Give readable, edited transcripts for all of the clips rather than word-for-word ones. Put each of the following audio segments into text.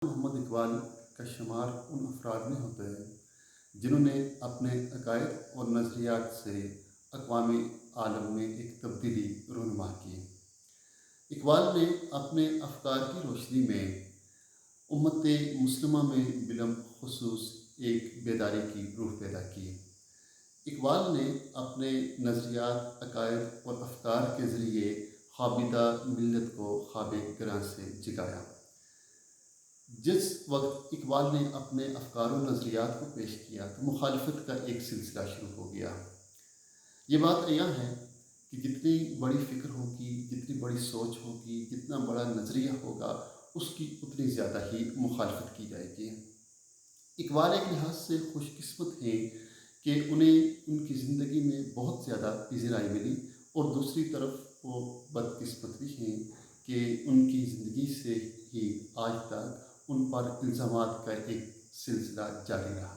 محمد اقبال کا شمار ان افراد میں ہوتا ہے جنہوں نے اپنے عقائد اور نظریات سے اقوام عالم میں ایک تبدیلی رونما کی۔ اقبال نے اپنے افکار کی روشنی میں امت مسلمہ میں بالخصوص ایک بیداری کی روح پیدا کی۔ اقبال نے اپنے نظریات، عقائد اور افکار کے ذریعے خوابیدہ ملت کو خواب گراں سے جگایا۔ جس وقت اقبال نے اپنے افکار و نظریات کو پیش کیا تو مخالفت کا ایک سلسلہ شروع ہو گیا۔ یہ بات عیاں ہے کہ جتنی بڑی فکر ہوگی، جتنی بڑی سوچ ہوگی، جتنا بڑا نظریہ ہوگا، اس کی اتنی زیادہ ہی مخالفت کی جائے گی۔ اقبال ایک لحاظ سے خوش قسمت ہیں کہ انہیں ان کی زندگی میں بہت زیادہ پذیرائی ملی، اور دوسری طرف وہ بدقسمت بھی ہیں کہ ان کی زندگی سے ہی آج تک ان پر الزامات کا ایک سلسلہ جاری رہا۔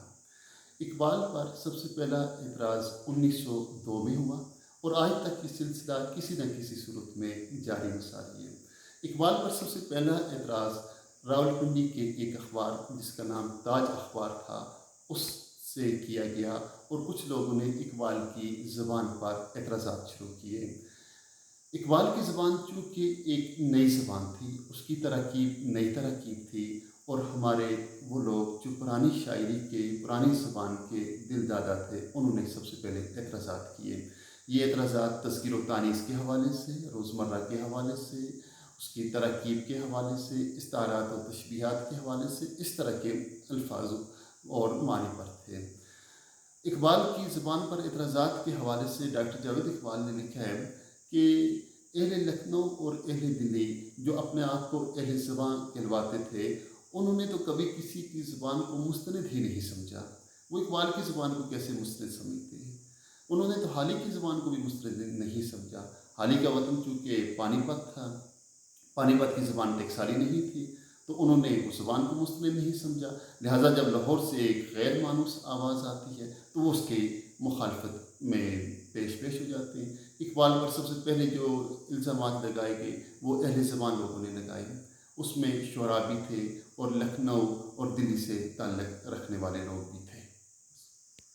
اقبال پر سب سے پہلا اعتراض 1902 میں ہوا، اور آج تک یہ سلسلہ کسی نہ کسی صورت میں جاری مساری ہے۔ اقبال پر سب سے پہلا اعتراض راولپنڈی کے ایک اخبار جس کا نام تاج اخبار تھا اس سے کیا گیا، اور کچھ لوگوں نے اقبال کی زبان پر اعتراضات شروع کیے۔ اقبال کی زبان چونکہ ایک نئی زبان تھی، اس کی ترکیب نئی ترکیب تھی، اور ہمارے وہ لوگ جو پرانی شاعری کے، پرانی زبان کے دل دادا تھے، انہوں نے سب سے پہلے اعتراضات کیے۔ یہ اعتراضات تذکیر و تانیث کے حوالے سے، روزمرہ کے حوالے سے، اس کی ترکیب کے حوالے سے، استعارات و تشبیہات کے حوالے سے، اس طرح کے الفاظ اور معنی پر تھے۔ اقبال کی زبان پر اعتراضات کے حوالے سے ڈاکٹر جاوید اقبال نے لکھا ہے کہ اہل لکھنؤ اور اہل دلی جو اپنے آپ کو اہل زبان کہلواتے تھے، انہوں نے تو کبھی کسی کی زبان کو مستند ہی نہیں سمجھا۔ وہ اقبال کی زبان کو کیسے مستند سمجھتے ہیں؟ انہوں نے تو حالی کی زبان کو بھی مستند نہیں سمجھا۔ حالی کا وطن چونکہ پانی پت تھا، پانی پت کی زبان ٹکسالی نہیں تھی، تو انہوں نے اس زبان کو مستند نہیں سمجھا۔ لہٰذا جب لاہور سے ایک غیر مانوس آواز آتی ہے تو وہ اس کی مخالفت میں پیش ہو جاتے ہیں۔ اقبال پر سب سے پہلے جو الزامات لگائے گئے وہ اہل زبان لوگوں نے لگائے۔ اس میں شعراء بھی تھے، اور لکھنؤ اور دلی سے تعلق رکھنے والے لوگ بھی